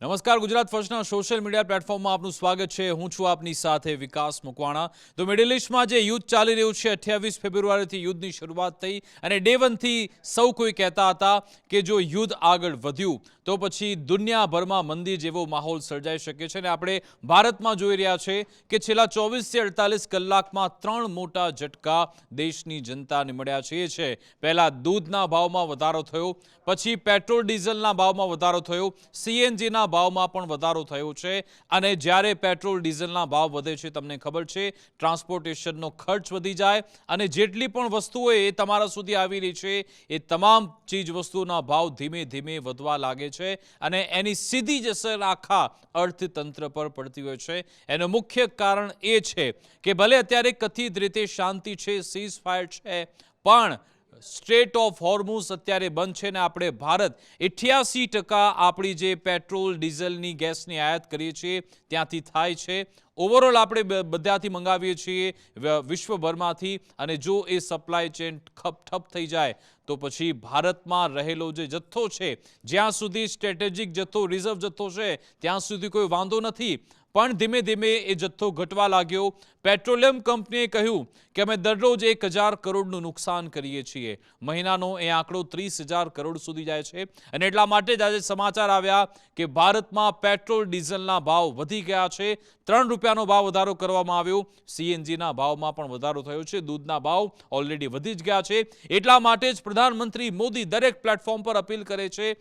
નમસ્કાર, Gujarat ફર્સ્ટના social media પ્લેટફોર્મમાં આપનું સ્વાગત છે. હું છું આપની સાથે વિકાસ મકવાણા. તો મિડલ ઈસ્ટમાં જે યુદ્ધ ચાલી રહ્યું છે, 28 ફેબ્રુઆરીથી યુદ્ધની શરૂઆત થઈ અને ડે 1થી સૌ કોઈ કહેતા હતા કે જો યુદ્ધ આગળ વધ્યું તો પછી દુનિયાભરમાં મંદી જેવો માહોલ સર્જાઈ શકે છે. અને આપણે ભારતમાં જોઈ રહ્યા છે કે છેલ્લા 24થી 48 કલાકમાં 3 મોટા ઝટકા દેશની જનતાને મળ્યા છે. એ છે, પહેલાં દૂધના ભાવમાં વધારો થયો, પછી પેટ્રોલ ડીઝલના ભાવમાં વધારો થયો, સીએનજીના ભાવમાં પણ વધારો થયો છે. અને જ્યારે પેટ્રોલ ડીઝલના ભાવ વધે છે, તમને ખબર છે ટ્રાન્સપોર્ટેશનનો ખર્ચ વધી જાય અને જેટલી પણ વસ્તુઓ એ તમારા સુધી આવી રહી છે એ તમામ ચીજ વસ્તુઓના ભાવ ધીમે ધીમે વધવા લાગે છે અને એની સીધી જ અસર આખા અર્થતંત્ર પર પડતી હોય છે. એનું મુખ્ય કારણ એ છે કે ભલે અત્યારે કથિત રીતે શાંતિ છે, સીઝ ફાયર છે, પણ સ્ટ્રેટ ઓફ હોર્મુઝ અત્યારે બંધ છે ને આપણે ભારત 88% આપણી જે પેટ્રોલ ડીઝલની ગેસની આયાત કરીએ છીએ ત્યાંથી થાય છે. ઓવરઓલ આપણે બધાથી મંગાવીએ છીએ વિશ્વભરમાંથી, અને જો એ સપ્લાય ચેન ઠપ થઈ જાય તો પછી ભારતમાં રહેલો જે જથ્થો છે, જ્યાં સુધી સ્ટ્રેટેજિક જથ્થો, રિઝર્વ જથ્થો છે ત્યાં સુધી કોઈ વાંધો નથી, પણ ધીમે ધીમે એ જથ્થો ઘટવા લાગ્યો. પેટ્રોલિયમ કંપનીએ કહ્યું કે અમે દરરોજ 1000 કરોડનું નુકસાન કરીએ છીએ. મહિનાનો એ આંકડો 30,000 કરોડ સુધી જાય છે. અને એટલા માટે જ આજે સમાચાર આવ્યા કે ભારતમાં પેટ્રોલ ડીઝલના ભાવ વધી ગયા છે. 3 રૂપિયાનો ભાવ વધારો કરવામાં આવ્યો. સીએનજીના ભાવમાં પણ વધારો થયો છે. દૂધના ભાવ ઓલરેડી વધી જ ગયા છે. એટલા માટે જ પ્રધાનમંત્રી મોદી દરેક પ્લેટફોર્મ પર અપીલ કરે છે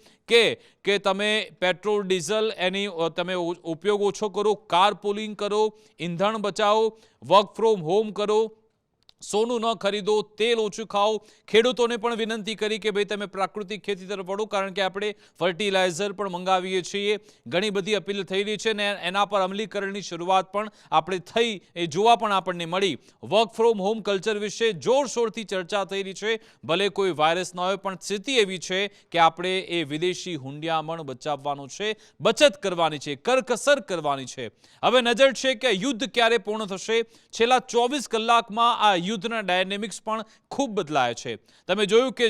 કે તમે પેટ્રોલ ડીઝલ એની તમે ઉપયોગ ઓછો કરો, કાર પુલિંગ કરો, ઈંધણ બચાવો, વર્ક ફ્રોમ હોમ કરો, સોનું ન ખરીદો, તેલ ઓછું ખાઓ. ખેડૂતોને પણ વિનંતી કરી કે ભાઈ તમે પ્રાકૃતિક ખેતી તરફ વળો, કારણ કે આપણે ફર્ટિલાઇઝર પણ મંગાવીએ છીએ. ઘણી બધી અપીલ થઈ રહી છે ને એના પર અમલીકરણની શરૂઆત પણ આપણે થઈ એ જોવા પણ આપણને મળી. વર્ક ફ્રોમ હોમ કલ્ચર વિશે જોરશોરથી ચર્ચા થઈ રહી છે. ભલે કોઈ વાયરસ ન હોય, પણ સ્થિતિ એવી છે કે આપણે એ વિદેશી હુંડિયામણ બચાવવાનું છે, બચત કરવાની છે, કરકસર કરવાની છે. હવે નજર છે કે યુદ્ધ ક્યારે પૂર્ણ થશે. છેલ્લા 24 કલાકમાં આ યુદ્ધના ડાયનેમિક્સ પણ ખૂબ બદલાયા છે. તમે જોયું કે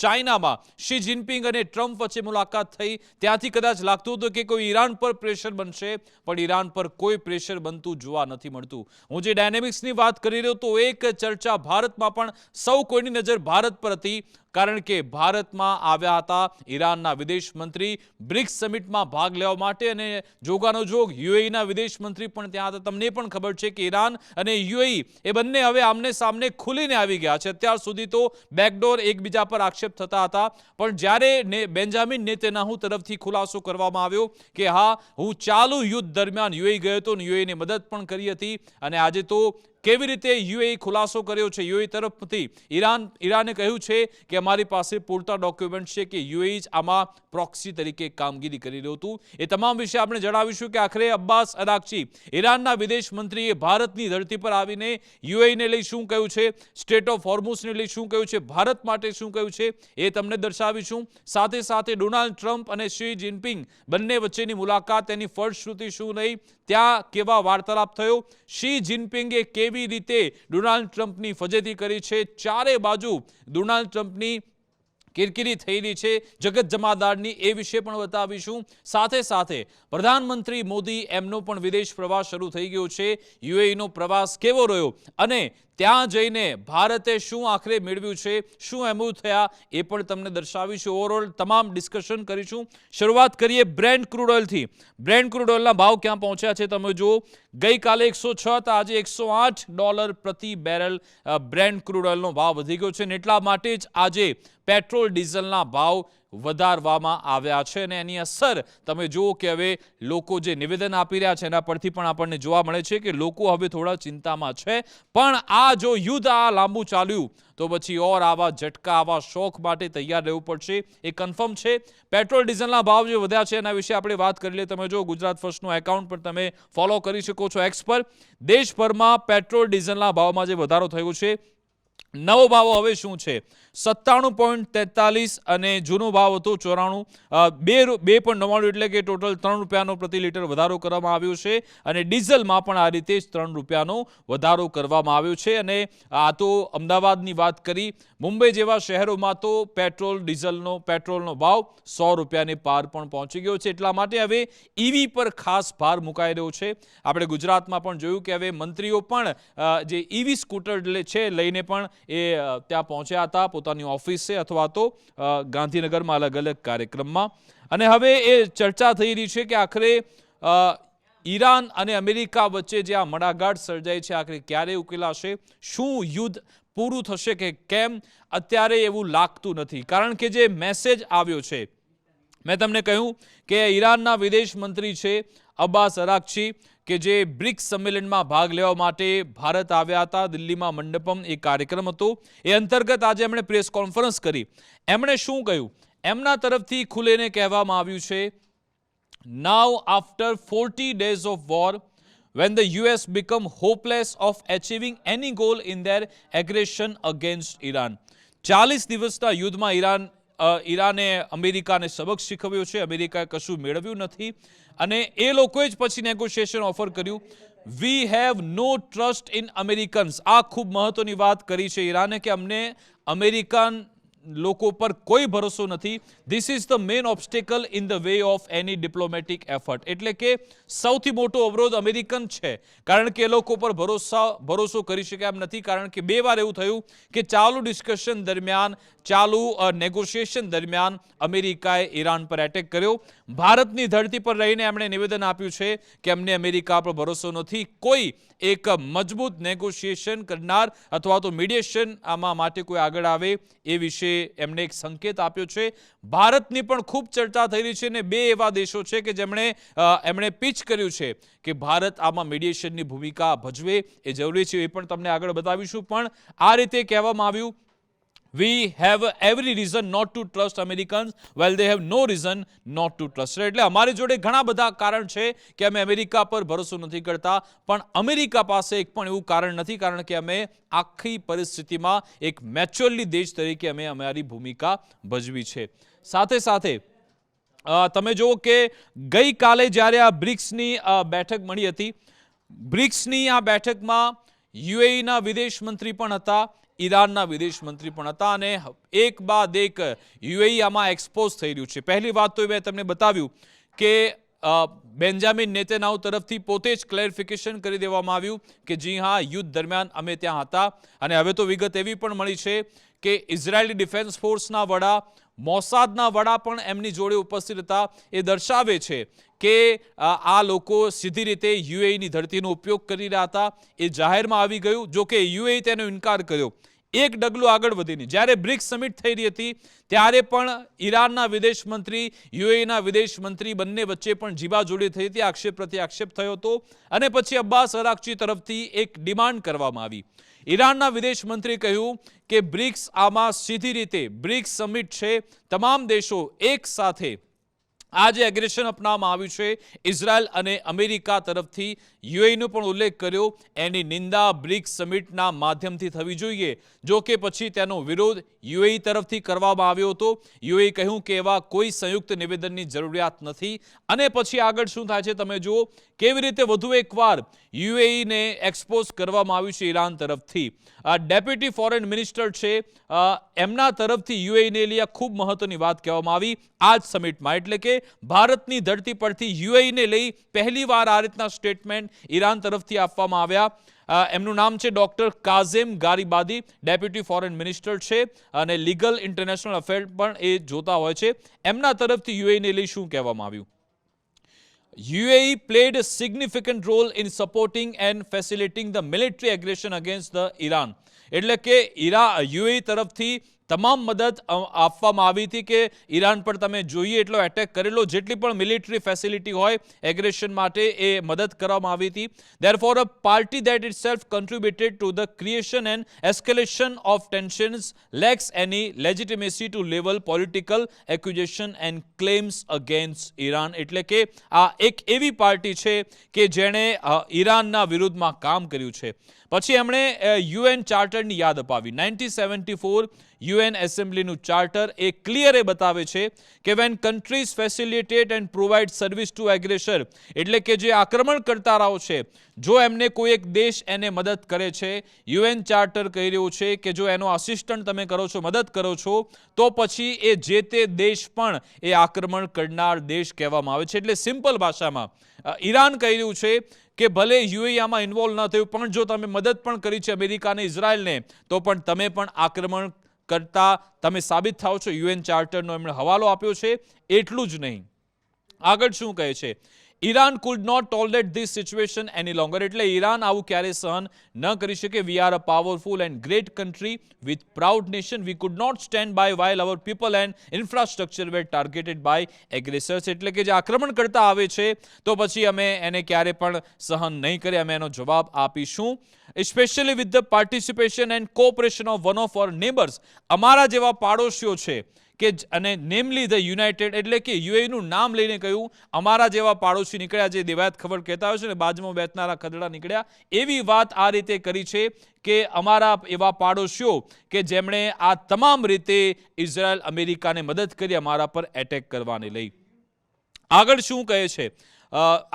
ચાઇનામાં શી જિનપિંગ અને ટ્રમ્પ વચ્ચે મુલાકાત થઈ, ત્યાંથી કદાચ લાગતું હતું કે કોઈ ઈરાન પર પ્રેશર બનશે, પણ ઈરાન પર કોઈ પ્રેશર બનતું જોવા નથી મળતું. હું જે ડાયનેમિક્સની વાત કરી રહ્યો તો એક ચર્ચા ભારતમાં પણ, સૌ કોઈની નજર ભારત પર હતી, કારણ કે ભારતમાં આવ્યા હતા ઈરાનના વિદેશ મંત્રી બ્રિક્સ સમિટમાં ભાગ લેવા માટે, અને જોગાનો જોગ યુએઈના વિદેશ મંત્રી પણ ત્યાં હતા. તમને પણ ખબર છે કે ઈરાન અને યુએઈ એ બંને હવે આમને સામને ખુલીને આવી ગયા છે. અત્યાર સુધી તો બેકડોર એકબીજા પર આક્ષેપ થતા હતા, પણ જ્યારે બેન્જામિન નેતન્યાહુ તરફથી ખુલાસો કરવામાં આવ્યો કે હા, હું ચાલુ યુદ્ધ દરમિયાન યુએઈ ગયો હતો અને યુએઈને મદદ પણ કરી હતી, અને આજે તો કેવી રીતે યુએઈ ખુલાસો કર્યો છે યુએઈ તરફથી, ઈરાને કહ્યું છે કે અમારી પાસે પૂરતા ડોક્યુમેન્ટ છે કે યુએઈ જ આમાં પ્રોક્સી તરીકે કામગીરી કરી રહ્યું હતું. એ તમામ વિશે આપણે જણાવીશું કે આખરે અબ્બાસ અરાક્ચી, ઈરાનના વિદેશ મંત્રીએ ભારતની ધરતી પર આવીને યુએઈને લઈ શું કહ્યું છે, સ્ટેટ ઓફ હોર્મુઝને લઈ શું કહ્યું છે, ભારત માટે શું કહ્યું છે, એ તમને દર્શાવીશું. સાથે સાથે ડોનાલ્ડ ટ્રમ્પ અને શી જિનપિંગ બંને વચ્ચેની મુલાકાત, તેની ફળશ્રુતિ શું રહી, ત્યાં કેવા વાર્તાલાપ થયો, શી જિનપિંગે કેવી રીતે ડોનાલ્ડ ટ્રમ્પની ફજેતી કરી છે, ચારે બાજુ ડોનાલ્ડ ટ્રમ્પની કિરકિરી થઈ રહી છે જગત જમાદારની, એ વિશે પણ બતાવીશું. સાથે સાથે પ્રધાનમંત્રી મોદી, એમનો પણ વિદેશ પ્રવાસ શરૂ થઈ ગયો છે. યુએઈનો પ્રવાસ કેવો રહ્યો અને ત્યાં જઈને ભારતે શું આખરે મેળવ્યું છે, શું એમઓયુ થયા, એ પણ તમને દર્શાવીશું. ઓવરઓલ તમામ ડિસ્કશન કરીશું. શરૂઆત કરીએ બ્રેન્ટ ક્રૂડ ઓઇલથી. બ્રેન્ટ ક્રૂડ ઓઇલના ભાવ ક્યાં પહોંચ્યા છે તમે જુઓ. ગઈકાલે 106 હતા, આજે $108 પ્રતિ બેરલ બ્રેન્ટ ક્રૂડ ઓઇલનો ભાવ વધી ગયો છે, અને એટલા માટે જ આજે પેટ્રોલ ડીઝલના ભાવ વધારવામાં આવ્યા છે. અને એની અસર તમે જુઓ કે હવે લોકો જે નિવેદન આપી રહ્યા છે એના પરથી પણ આપણને જોવા મળે છે કે લોકો હવે થોડા ચિંતામાં છે. પણ આ જો યુદ્ધ આ લાંબુ ચાલ્યું તો પછી ઓર આવા ઝટકા, આવા શોક માટે તૈયાર રહેવું પડશે, એ કન્ફર્મ છે. પેટ્રોલ ડીઝલના ભાવ જે વધ્યા છે એના વિશે આપણે વાત કરી લઈએ. તમે જો ગુજરાત ફર્સ્ટનું એકાઉન્ટ પર તમે ફોલો કરી શકો છો એક્સ પર. દેશભરમાં પેટ્રોલ ડીઝલના ભાવમાં જે વધારો થયો છે, નવો ભાવ હવે શું છે. 97.43 અને જૂનો ભાવ હતો 2.99 એટલે કે ટોટલ 3 રૂપિયાનો પ્રતિ લીટર વધારો કરવામાં આવ્યો છે અને ડીઝલમાં પણ આ રીતે જ 3 રૂપિયાનો વધારો કરવામાં આવ્યો છે. અને આ તો અમદાવાદની વાત કરી. મુંબઈ જેવા શહેરોમાં તો પેટ્રોલનો ભાવ 100 રૂપિયાને પાર પણ પહોંચી ગયો છે. એટલા માટે હવે ઈવી પર ખાસ ભાર મુકાઈ રહ્યો છે. આપણે ગુજરાતમાં પણ જોયું કે હવે મંત્રીઓ પણ જે ઈવી સ્કૂટર છે લઈને પણ એ ત્યાં પહોંચ્યા હતા પોતાની ઓફિસે અથવા તો ગાંધીનગરમાં અલગ અલગ કાર્યક્રમમાં. અને હવે એ ચર્ચા થઈ રહી છે કે આખરે ઈરાન અને અમેરિકા વચ્ચે જે આ મડાગાંઠ સર્જાઈ છે આખરે ક્યારે ઉકેલાશે? શું યુદ્ધ પૂરું થશે કે કેમ? અત્યારે એવું લાગતું નથી, કારણ કે જે મેસેજ આવ્યો છે, મેં તમને કહ્યું કે ઈરાનના વિદેશ મંત્રી છે અબ્બાસ અરાકચી કે જે બ્રિક્સ સંમેલનમાં ભાગ લેવા માટે ભારત આવ્યા હતા. દિલ્હીમાં મંડપમ એક કાર્યક્રમ હતો. એ અંતર્ગત આજે એમણે પ્રેસ કોન્ફરન્સ કરી. એમણે શું કહ્યું? એમના તરફથી ખુલીને કહેવામાં આવ્યું છે, નાઉ after 40 days of war, when the US become hopeless of achieving any goal in their aggression against Iran. 40 દિવસના યુદ્ધમાં ઈરાને અમેરિકાને સબક શીખવ્યો છે. અમેરિકાએ કશું મેળવ્યું નથી અને એ લોકોએ જ પછી નેગોશિએશન ઓફર કર્યું. We have no trust in Americans. આ ખૂબ મહત્વની વાત કરી છે ઈરાને કે અમને અમેરિકન લોકો પર કોઈ ભરોસો નથી. This is the main obstacle in the way of any diplomatic effort. એટલે કે સૌથી મોટો અવરોધ અમેરિકન છે, કારણ કે એ લોકો પર ભરોસો કરી શકે એમ નથી. કારણ કે 2 વાર એવું થયું કે ચાલુ ડિસ્કશન દરમિયાન, ચાલુ નેગોશિએશન દરમિયાન અમેરિકાએ ઈરાન પર એટેક કર્યો. ભારતની ધરતી પર રહીને એમણે નિવેદન આપ્યું છે કે અમને અમેરિકા પર ભરોસો નથી. કોઈ એક મજબૂત નેગોશિએશન કરનાર અથવા તો મીડિયેશન આમાં માટે કોઈ આગળ આવે એ વિશે એમણે એક સંકેત આપ્યો છે. ભારતની પણ ખૂબ ચર્ચા થઈ રહી છે અને 2 એવા દેશો છે કે એમણે પિચ કર્યું છે કે ભારત આમાં મીડિયેશનની ભૂમિકા ભજવે એ જરૂરી છે. એ પણ તમને આગળ બતાવીશું. પણ આ રીતે કહેવામાં આવ્યું, we have every reason not to trust Americans while they have no reason not to trust. એટલે અમારી જોડે ઘણા બધા કારણ છે કે અમે અમેરિકા પર ભરોસો નથી કરતા, પણ અમેરિકા પાસે એક પણ એવું કારણ નથી, કારણ કે અમે આખી પરિસ્થિતિમાં એક મેચ્યોરલી દેશ તરીકે અમે અમારી ભૂમિકા ભજવી છે. સાથે સાથે તમે જુઓ કે ગઈકાલે જ્યારે આ બ્રિક્સની બેઠક મળી હતી, બ્રિક્સની આ બેઠકમાં યુએઈના વિદેશ મંત્રી પણ હતા, ઈરાનના વિદેશ મંત્રી પણ હતા અને એક બાદ એક યુએઈ આમાં એક્સપોઝ થઈ રહ્યું છે. પહેલી વાત તો મેં તમને બતાવ્યું કે બેન્જામિન નેતન્યાહુ તરફથી પોતે જ ક્લેરિફિકેશન કરી દેવામાં આવ્યું કે જી હા, યુદ્ધ દરમિયાન અમે ત્યાં હતા. અને હવે તો વિગત એવી પણ મળી છે કે ઇઝરાયેલી ડિફેન્સ ફોર્સના વડા, મોસાદના વડા પણ એમની જોડે ઉપસ્થિત હતા. એ દર્શાવે છે કે આ લોકો સીધી રીતે યુએઈની ધરતીનો ઉપયોગ કરી રહ્યા હતા. એ જાહેરમાં આવી ગયું. જો કે યુએઈ તેનો ઇનકાર કર્યો. એક ડગલું આગળ વધીને જ્યારે બ્રિક્સ સમિટ થઈ રહી હતી ત્યારે પણ ઈરાનના વિદેશ મંત્રી, યુએઈના વિદેશ મંત્રી બંને વચ્ચે પણ જીબાજોડી થઈ હતી. આક્ષેપ પ્રત્યે આક્ષેપ થયો હતો અને પછી અબ્બાસ અરાકચી તરફથી એક ડિમાન્ડ કરવામાં આવી. ઈરાનના વિદેશ મંત્રીએ કહ્યું કે બ્રિક્સ આમાં સીધી રીતે બ્રિક્સ સમિટ છે, તમામ દેશો એક સાથે આ જે એગ્રેશન અપનાવવામાં આવ્યું છે ઇઝરાયલ અને અમેરિકા તરફથી, યુએઈનો પણ ઉલ્લેખ કર્યો, એની નિંદા બ્રિક્સ સમિટના માધ્યમથી થવી જોઈએ. જો કે પછી તેનો વિરોધ યુએઈ તરફથી કરવામાં આવ્યો હતો. યુએઈ કહ્યું કે એવા કોઈ સંયુક્ત નિવેદનની જરૂરિયાત નથી. અને પછી આગળ શું થાય છે તમે જુઓ, કેવી રીતે વધુ એકવાર યુએઈને એક્સપોઝ કરવામાં આવ્યું છે ઈરાન તરફથી. ડેપ્યુટી ફોરેન મિનિસ્ટર છે એમના તરફથી યુએઈને લઈ ખૂબ મહત્વની વાત કહેવામાં આવી આ જ સમિટમાં. એટલે કે ભારતની ધરતી પરથી યુએઈને લઈ પહેલીવાર આ રીતના સ્ટેટમેન્ટ ઈરાન તરફથી આપવામાં આવ્યા. એમનું નામ છે ડોક્ટર કાઝેમ ગારીબાદી, ડેપ્યુટી ફોરેન મિનિસ્ટર છે અને લીગલ ઇન્ટરનેશનલ અફેર પણ એ જોતા હોય છે. એમના તરફથી યુએઈને લઈ શું કહેવામાં આવ્યું? UAE played a significant role in supporting and facilitating the military aggression against the Iran. એટલે કે યુએઈ તરફથી તમામ મદદ આપવામાં આવી હતી કે ઈરાન પર તમે જોઈએ એટલો એટેક કરેલો, જેટલી પણ મિલિટરી ફેસિલિટી હોય એગ્રેશન માટે એ મદદ કરવામાં આવી હતી. Therefore, a party that itself contributed to the creation and escalation of tensions lacks any legitimacy to level political accusation and claims against Iran. એટલે કે આ એક એવી પાર્ટી છે કે જેણે ઈરાનના વિરુદ્ધમાં કામ કર્યું છે. પછી એમણે યુએન ચાર્ટરની યાદ અપાવી. 1974 યુએન એસેમ્બલીનું ચાર્ટર એ ક્લિયર બતાવે છે કે when countries facilitate and provide service to aggressor, એટલે કે જે આક્રમણકર્તાઓ છે, જો એમને કોઈ એક દેશ એને મદદ કરે છે, યુએન ચાર્ટર કહી રહ્યું છે કે જો એનો આસિસ્ટન્ટ તમે કરો છો, મદદ કરો છો, તો પછી એ જે તે દેશ પણ એ આક્રમણ કરનાર દેશ કહેવામાં આવે છે. એટલે સિમ્પલ ભાષામાં ઈરાન કહી રહ્યું છે કે ભલે યુએઈ આમાં ઇન્વોલ્વ ન થયું, પણ જો તમે મદદ પણ કરી છે અમેરિકા અને ઇઝરાયલને, તો પણ તમે પણ આક્રમણ કરતા તમે સાબિત થાઓ છો. યુએન ચાર્ટરનો એમણે હવાલો આપ્યો છે. એટલું જ નહીં, આગળ શું કહે છે, Iran could not tolerate this situation any longer. એટલે ઈરાન આવું ક્યારે સહન ન કરી શકે. We are a powerful and great country with proud nation. We could not stand by while our people and infrastructure were targeted by aggressors. એટલે કે જે આક્રમણ કરતા આવે છે તો પછી અમે એને ક્યારે પણ સહન નહીં કરીએ, અમે એનો જવાબ આપીશું. Especially with the participation and cooperation of one of our neighbors. અમારા જેવા પાડોશીઓ છે કે અને નેમલી ધ યુનાઇટેડ, એટલે કે યુએઈનું નામ લઈને કહ્યું અમારા જેવા પાડોશી નીકળ્યા, જે દેવાયત ખબર કહેતા હોય છે ને, બાજુમાં બેસનારા ખદડા નીકળ્યા, એવી વાત આ રીતે કરી છે કે અમારા એવા પાડોશીઓ કે જેમણે આ તમામ રીતે ઇઝરાયલ અમેરિકાને મદદ કરી અમારા પર એટેક કરવાને લઈ. આગળ શું કહે છે,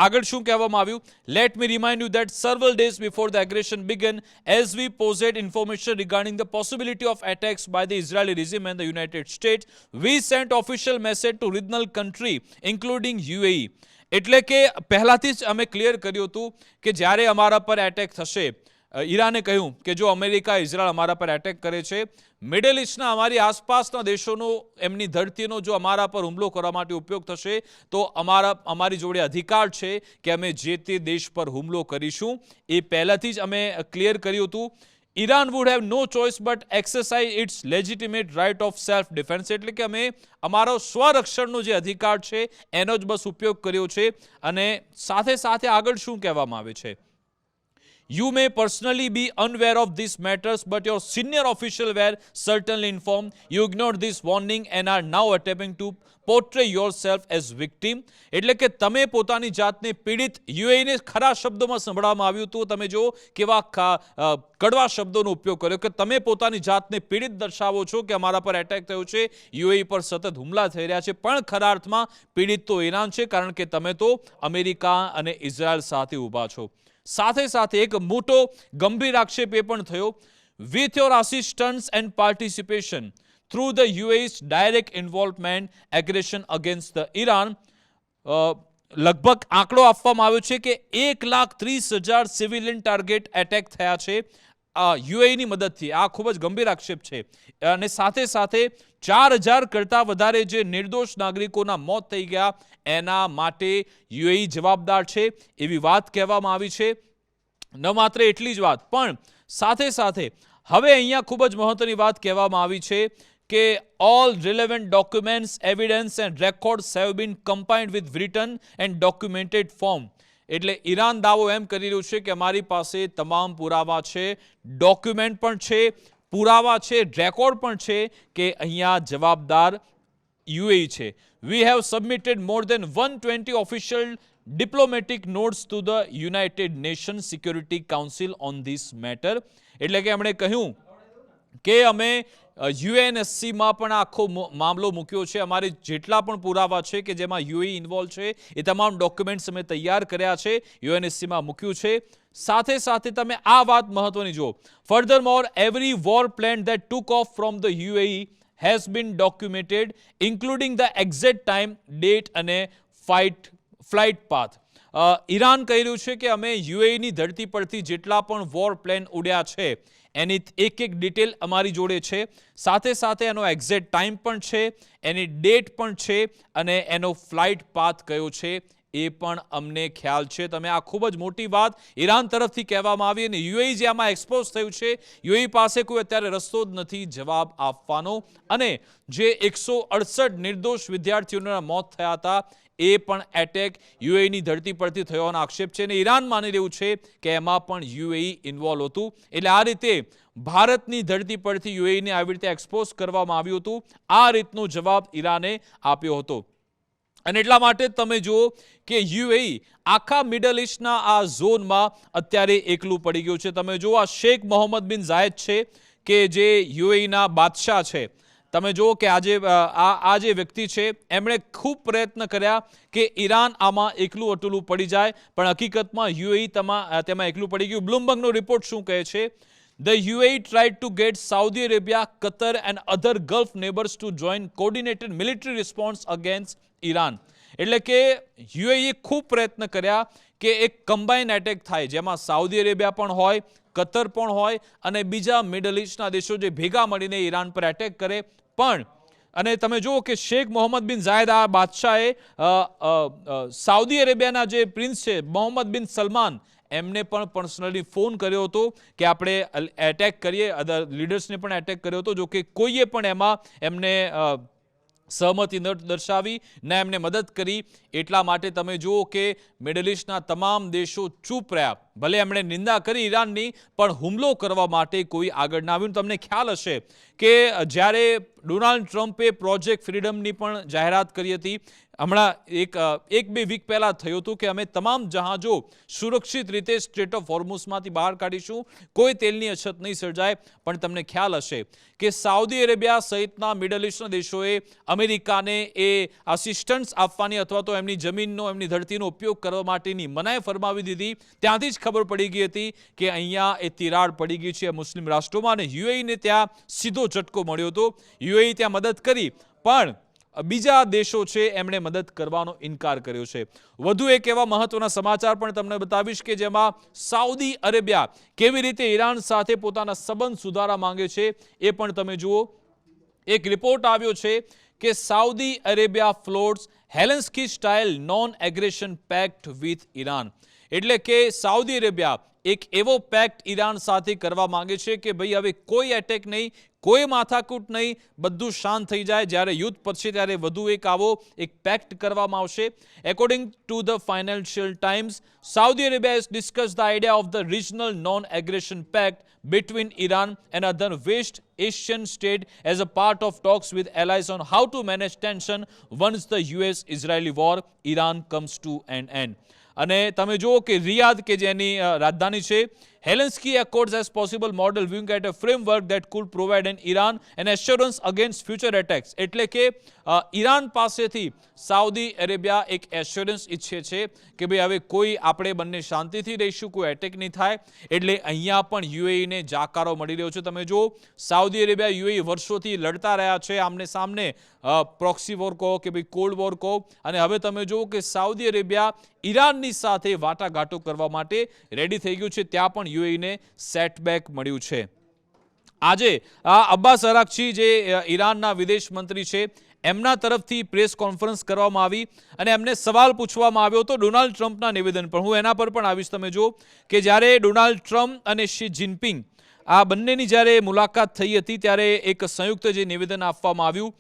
આગળ શું કહેવામાં આવ્યું, let me remind you that several days before the aggression began, as we possessed information regarding the possibility of attacks by the Israeli regime and the United States, we sent official message to regional country including UAE. એટલે કે પહેલાથી જ અમે clear કર્યું હતું કે જ્યારે અમારા પર એટેક થશે, ઈરાને કહ્યું કે જો અમેરિકા ઇઝરાયલ અમારા પર એટેક કરે છે, મિડલ ઇસ્ટના અમારી આસપાસના દેશોનો એમની ધરતીનો જો અમારા પર હુમલો કરવા માટે ઉપયોગ થશે તો અમારી જોડે અધિકાર છે કે અમે જે તે દેશ પર હુમલો કરીશું. એ પહેલાથી જ અમે ક્લિયર કર્યું હતું. Iran would have no choice but exercise its legitimate right of self defense. એટલે કે અમે અમારો સ્વરક્ષણનો જે અધિકાર છે એનો જ બસ ઉપયોગ કર્યો છે. અને સાથે સાથે આગળ શું કહેવામાં આવે છે, You may personally be unaware of these matters, but your senior officials were certainly informed. You ignored this warning and are now attempting to portray yourself as victim. એટલે કે તમે પોતાની જાતને પીડિત, યુએઈને ખરા શબ્દોમાં સંભળાવવામાં આવ્યું હતું, તમે જો કેવા કડવા શબ્દોનો ઉપયોગ કર્યો કે તમે પોતાની જાતને પીડિત દર્શાવો છો કે અમારા પર એટેક થયો છે, યુએઈ પર સતત હુમલા થઈ રહ્યા છે, પણ ખરા અર્થમાં પીડિત તો ઈરાન છે, કારણ કે તમે તો અમેરિકા અને ઇઝરાયલ સાથે ઊભા છો. સાથે સાથે એક મોટો ગંભીર આક્ષેપ એ પણ થયો, with your assistance and participation through the UAE's direct involvement aggression against the Iran, લગભગ આંકડો આપવામાં આવ્યો છે કે 1,30,000 સિવિલિયન ટાર્ગેટ એટેક થયા છે યુએઈની મદદથી. આ ખૂબ જ ગંભીર આક્ષેપ છે. અને સાથે સાથે 4,000 કરતાં વધારે જે નિર્દોષ નાગરિકોના મોત થઈ ગયા એના માટે યુએઈ જવાબદાર છે, એવી વાત કહેવામાં આવી છે. ન માત્ર એટલી જ વાત, પણ સાથે સાથે હવે અહીંયા ખૂબ જ મહત્વની વાત કહેવામાં આવી છે કે all relevant documents, evidence and records have been combined with written and documented form. એટલે ઈરાન દાવો એમ કરી રહ્યું છે કે અમારી પાસે તમામ પુરાવા છે, ડોક્યુમેન્ટ પણ છે, પુરાવા છે, રેકોર્ડ પણ છે કે અહીંયા જવાબદાર યુએઈ છે. We have submitted more than 120 official diplomatic notes to the United Nations Security Council on this matter. એટલે કે એમણે કહ્યું કે અમે યુએનએસસીમાં પણ આખો મામલો મૂક્યો છે, અમારે જેટલા પણ પુરાવા છે કે જેમાં યુએઈ ઇન્વોલ્વ છે એ તમામ ડોક્યુમેન્ટ્સ અમે તૈયાર કર્યા છે, યુએનએસસીમાં મૂક્યું છે. સાથે સાથે તમે આ વાત મહત્વની જુઓ, furthermore every war plan that took off from the UAE has been documented including the exact time, date અને flight path. ઈરાન કહી રહ્યું છે કે અમે યુએઈની ધરતી પરથી જેટલા પણ વોર પ્લેન ઉડ્યા છે એની એક એક ડિટેલ અમારી જોડે છે, સાથે સાથે એનો એક્ઝેક્ટ ટાઈમ પણ છે, એની ડેટ પણ છે અને એનો ફ્લાઇટ પાથ કયો છે એ પણ અમને ખ્યાલ છે. તમે આ ખૂબ જ મોટી વાત ઈરાન તરફથી કહેવામાં આવી અને યુએઈ જે આમાં એક્સપોઝ થયું છે, યુએઈ પાસે કોઈ અત્યારે રસ્તો જ નથી જવાબ આપવાનો. અને જે 168 નિર્દોષ વિદ્યાર્થીઓના મોત થયા હતા એ પણ એટેક યુએઈની ધરતી પરથી થયોનો આક્ષેપ છે અને ઈરાન માની રહ્યું છે કે એમાં પણ યુએઈ ઇન્વોલ્વ હતું. એટલે આ રીતે ભારતની ધરતી પરથી યુએઈને આવી રીતે એક્સપોઝ કરવામાં આવ્યું હતું. આ રીતનો જવાબ ઈરાને આપ્યો હતો. અને એટલા માટે તમે જુઓ કે યુએઈ આખા મિડલ ઇસ્ટના આ ઝોનમાં અત્યારે એકલું પડી ગયું છે. તમે જુઓ આ શેખ મોહમ્મદ બિન ઝાયદ છે કે જે યુએઈના બાદશાહ છે, તમે જુઓ કે આ જે વ્યક્તિ છે એમણે ખૂબ પ્રયત્ન કર્યા કે ઈરાન આમાં એકલું અટલું પડી જાય, પણ હકીકતમાં યુએઈ તેમાં એકલું પડી ગયું. બ્લૂમબર્ગનો રિપોર્ટ શું કહે છે? The UAE tried to get Saudi Arabia, Qatar and other Gulf neighbors to join coordinated military response against Iran. એટલે કે યુએઈએ ખૂબ પ્રયત્ન કર્યા કે એક કમ્બાઇન એટેક થાય, જેમાં સાઉદી અરેબિયા પણ હોય, કતર પણ હોય અને બીજા મિડલ ઇસ્ટના દેશો જે ભેગા મળીને ઈરાન પર એટેક કરે. પણ અને તમે જુઓ કે શેખ મોહમ્મદ બિન ઝાયદ આ બાદશાહે સાઉદી અરેબિયાના જે પ્રિન્સ છે મોહમ્મદ બિન સલમાન, એમને પણ પર્સનલી ફોન કર્યો હતો કે આપણે એટેક કરીએ, અધર લીડર્સને પણ એટેક કર્યો હતો. જો કે કોઈએ પણ એમાં એમને સહમતિ ન દર્શાવી, ન એમને મદદ કરી. એટલા માટે તમે જુઓ કે મિડલ ઇસ્ટના તમામ દેશો ચૂપ રહ્યા. ભલે એમણે નિંદા કરી ઈરાનની, પણ હુમલો કરવા માટે કોઈ આગળ ના આવ્યું. તમને ખ્યાલ હશે કે જ્યારે ડોનાલ્ડ ટ્રમ્પે પ્રોજેક્ટ ફ્રીડમની પણ જાહેરાત કરી હતી, હમણાં એક બે વીક પહેલા થયું હતું કે અમે તમામ જહાજો સુરક્ષિત રીતે સ્ટ્રેટ ઓફ હોર્મુઝમાંથી બહાર કાઢીશું, કોઈ તેલની અછત નહીં સર્જાય. પણ તમને ખ્યાલ હશે કે સાઉદી અરેબિયા સહિતના મિડલ ઇસ્ટના દેશોએ અમેરિકાને એ આસિસ્ટન્સ આપવાની અથવા તો એમની જમીનનો, એમની ધરતીનો ઉપયોગ કરવા માટેની મનાઈ ફરમાવી દીધી. ત્યાંથી જ ખબર પડી ગઈ હતી કે અહીંયા એ તિરાડ પડી ગઈ છે મુસ્લિમ રાષ્ટ્રોમાં, અને યુએઈને ત્યાં સીધો ઝટકો મળ્યો હતો. યુએઈ ત્યાં મદદ કરી, પણ બીજા દેશો છે એમણે મદદ કરવાનો ઇનકાર કર્યો છે. વધુ એક એવા મહત્વના સમાચાર પણ તમને બતાવીશ કે જેમાં સાઉદી અરેબિયા કેવી રીતે ઈરાન સાથે પોતાના સંબંધ સુધારવા માંગે છે એ પણ તમે જુઓ. એક રિપોર્ટ આવ્યો છે કે Saudi Arabia floats Helsinki style non aggression pact with Iran. એટલે કે સાઉદી અરેબિયા એક એવો પેક્ટ ઈરાન સાથે કરવા માંગે છે કે ભાઈ હવે કોઈ એટેક નહીં, કોઈ માથાકૂટ નહીં, બધું શાંત થઈ જાય. જ્યારે યુદ્ધ પતશે ત્યારે વધુ એક પેક્ટ કરવામાં આવશે. According to the financial times, Saudi Arabia has discussed the idea of the regional non-aggression pact between Iran and other West Asian states as a part of talks with allies on how to manage tension once the US-Israeli war Iran comes to an end. અને તમે જુઓ કે Riyadh કે જેની રાજધાની છે, Helsinki Accords as possible model viewing at a framework that could provide an Iran an assurance against future attacks. એટલે કે ઈરાન પાસેથી સાઉદી અરેબિયા એક એશ્યોરન્સ ઈચ્છે છે કે ભાઈ હવે કોઈ આપણે બંને શાંતિથી રહીશું, કોઈ એટેક નહીં થાય. એટલે અહીંયા પણ યુએઈને જાકારો મળી રહ્યો છે. તમે જુઓ સાઉદી અરેબિયા યુએઈ વર્ષોથી લડતા રહ્યા છે આમને સામને, પ્રોક્સી વોર કહો કે ભાઈ કોલ્ડ વોર કહો, અને હવે તમે જુઓ કે સાઉદી અરેબિયા ઈરાનની સાથે વાટાઘાટો કરવા માટે રેડી થઈ ગયું છે. ત્યાં પણ યુએઈને સેટબેક મળ્યું છે. આજે અબ્બાસ અરાકચી જે ઈરાનના વિદેશ મંત્રી છે, એમના તરફથી પ્રેસ કોન્ફરન્સ કરવામાં આવી અને એમને સવાલ પૂછવામાં આવ્યો હતો ડોનાલ્ડ ટ્રમ્પના નિવેદન પર. હું એના પર પણ આવીશ. તમે જુઓ કે જ્યારે ડોનાલ્ડ ટ્રમ્પ અને શી જિનપિંગ આ બંનેની જ્યારે મુલાકાત થઈ હતી, ત્યારે એક સંયુક્ત જે નિવેદન આપવામાં આવ્યું,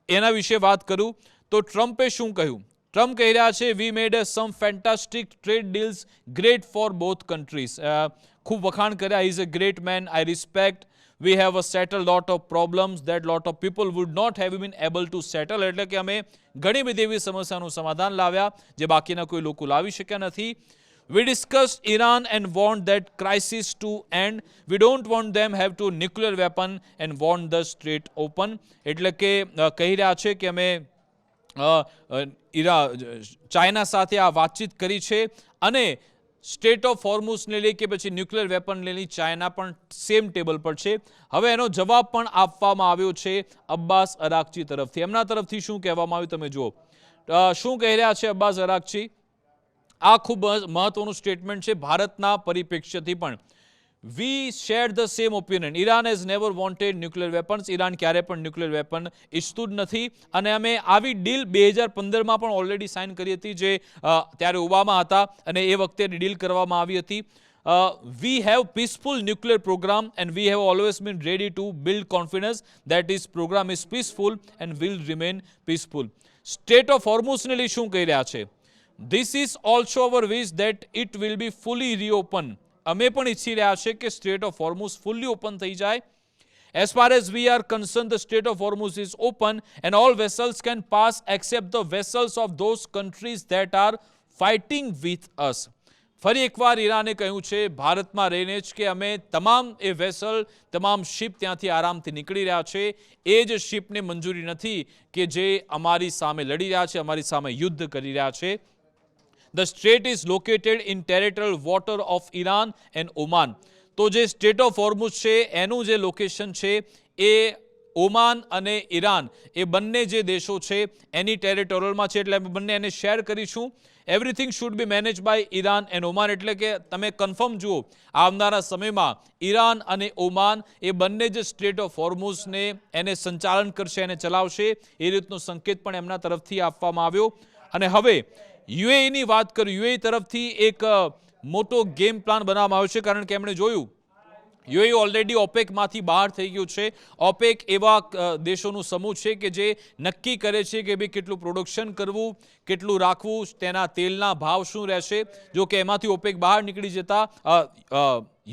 એના વિશે વાત કરું તો ટ્રમ્પે શું કહ્યું? ટ્રમ્પ કહી રહ્યા છે, we made some fantastic trade deals great for both countries. ખૂબ વખાણ કર્યા, he is a great man, I respect. We have settled lot of problems that lot of people would not have been able to settle. એટલે કે અમે ઘણી બધી એવી સમસ્યાનું સમાધાન લાવ્યા જે બાકીના કોઈ લોકો લાવી શક્યા નથી. We discussed Iran and want that crisis to end. We don't want them have to nuclear weapon and want the strait open. એટલે કે કહી રહ્યા છે કે અમે ચાઇના સાથે આ વાતચીત કરી છે અને સ્ટેટ ઓફ હોર્મુઝને લઈ કે પછી ન્યુક્લિયર વેપનને લઈ ચાઇના પણ સેમ ટેબલ પર છે. હવે એનો જવાબ પણ આપવામાં આવ્યો છે અબ્બાસ અરાકચી તરફથી. એમના તરફથી શું કહેવામાં આવ્યું તમે જુઓ. શું કહી રહ્યા છે અબ્બાસ અરાકચી? આ ખૂબ મહત્વનું સ્ટેટમેન્ટ છે ભારતના પરિપ્રેક્ષ્યથી પણ. We share the same opinion. Iran has never wanted nuclear weapons. Iran ક્યારે પણ ન્યુક્લિયર વેપન ઈચ્છતું જ નથી. અને અમે આવી ડીલ 2015માં પણ ઓલરેડી સાઇન કરી હતી, જે ત્યારે ઓબામા હતા અને એ વખતે ડીલ કરવામાં આવી હતી. We have peaceful nuclear program and we have always been ready to build confidence that this program is peaceful and will remain peaceful. State of Hormuz ને લઈ શું કહી રહ્યા છે? This is also our wish that it will be fully reopened. અમે પણ ઈચ્છી રહ્યા છે કે સ્ટેટ ઓફ હોર્મુઝ ફુલ્લી ઓપન થઈ જાય. As far as we are concerned, the Strait of Hormuz is open and all vessels can pass except the vessels of those countries that are fighting with us. ફરી એકવાર ઈરાને કહ્યું છે ભારતમાં રહીને જ કે અમે તમામ એ વેસલ તમામ શિપ ત્યાંથી આરામથી નીકળી રહ્યા છે, એ જ શિપને મંજૂરી નથી કે જે અમારી સામે લડી રહ્યા છે, અમારી સામે યુદ્ધ કરી રહ્યા છે. The strait is located in territorial water of Iran and Oman. તો જે સ્ટેટ ઓફ હોર્મુઝ છે એનું જે લોકેશન છે એ ઓમાન અને ઈરાન એ બંને જે દેશો છે એની ટેરિટોરિયલમાં છે, એટલે અમે બંને એને શેર કરીશું. Everything should be manage by Iran and Oman, એટલે કે તમે કન્ફર્મ જુઓ આવનારા સમયમાં ઈરાન અને ઓમાન એ બંને જે સ્ટેટ ઓફ હોર્મુઝને એને સંચાલન કરશે, એને ચલાવશે, એ રીતનો સંકેત પણ એમના તરફથી આપવામાં આવ્યો. અને હવે યુએઈની વાત કરું, યુએઈ તરફથી એક મોટો ગેમ પ્લાન બનાવવામાં આવ્યો છે, કારણ કે એમણે જોયું યુએઈ ઓલરેડી ઓપેકમાંથી બહાર થઈ ગયું છે. ઓપેક એવા દેશોનું સમૂહ છે કે જે નક્કી કરે છે કે ભાઈ કેટલું પ્રોડક્શન કરવું, કેટલું રાખવું, તેના તેલના ભાવ શું રહેશે. જો કે એમાંથી ઓપેક બહાર નીકળી જતા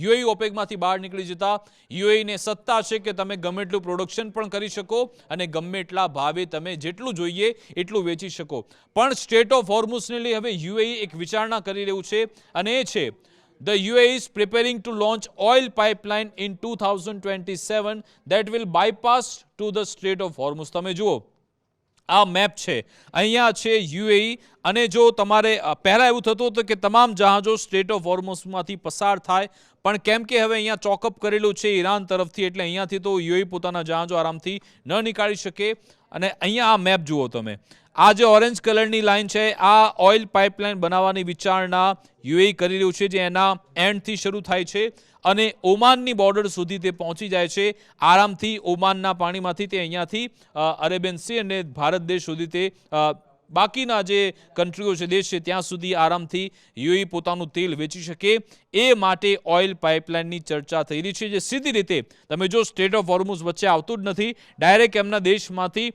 યુએઈ ઓપેકમાંથી બહાર નીકળી જતા યુએઈને સત્તા છે કે તમે ગમે એટલું પ્રોડક્શન પણ કરી શકો અને ગમે એટલા ભાવે તમે જેટલું જોઈએ એટલું વેચી શકો. પણ સ્ટેટ ઓફ હોર્મુઝને લઈ હવે યુએઈ એક વિચારણા કરી રહ્યું છે, અને એ છે The UAE is preparing to launch oil pipeline in 2027 that will bypass to the Strait of Hormuz. તમે જુઓ આ મેપ છે, અહીંયા છે યુએઈ, અને જો તમારે પહેલાં એવું થતું હતું કે તમામ જહાજો સ્ટ્રેટ ઓફ હોર્મુઝમાંથી પસાર થાય, પણ કેમ કે હવે અહીંયા ચોકઅપ કરેલું છે ઈરાન તરફથી, એટલે અહીંયાથી તો યુએઈ પોતાના જહાજો આરામથી ન નીકાળી શકે. અને અહીંયા આ મેપ જુઓ તમે, આ જે ઓરેન્જ કલરની લાઈન છે આ ઓઇલ પાઇપલાઇન બનાવવાની વિચારણા યુએઈ કરી રહ્યું છે, જે એના એન્ડથી શરૂ થાય છે અને ઓમાનની બોર્ડર સુધી તે પહોંચી જાય છે આરામથી. ઓમાનના પાણીમાંથી તે અહીંયાથી અરેબિયન સી અને ભારત દેશ સુધી તે બાકીના જે કન્ટ્રીઓ છે, દેશ છે, ત્યાં સુધી આરામથી યુએઈ પોતાનું તેલ વેચી શકે. એ માટે ઓઇલ પાઇપલાઇનની ચર્ચા થઈ રહી છે, જે સીધી રીતે તમે જો સ્ટેટ ઓફ હોર્મુઝ વચ્ચે આવતું જ નથી, ડાયરેક્ટ એમના દેશમાંથી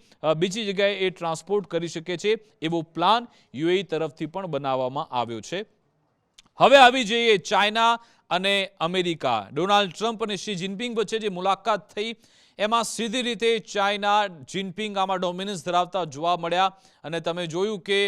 બીજી જગ્યાએ એ ટ્રાન્સપોર્ટ કરી શકે છે, એવો પ્લાન યુએઈ તરફથી પણ બનાવવામાં આવ્યો છે. હવે આવી જઈએ ચાઇના અને અમેરિકા. ડોનાલ્ડ ટ્રમ્પ અને શી જિનપિંગ વચ્ચે જે મુલાકાત થઈ એમાં સીધી રીતે ચાઇના જિનપિંગ આમાં ડોમિનન્સ ધરાવતા જોવા મળ્યા. અને તમે જોયું કે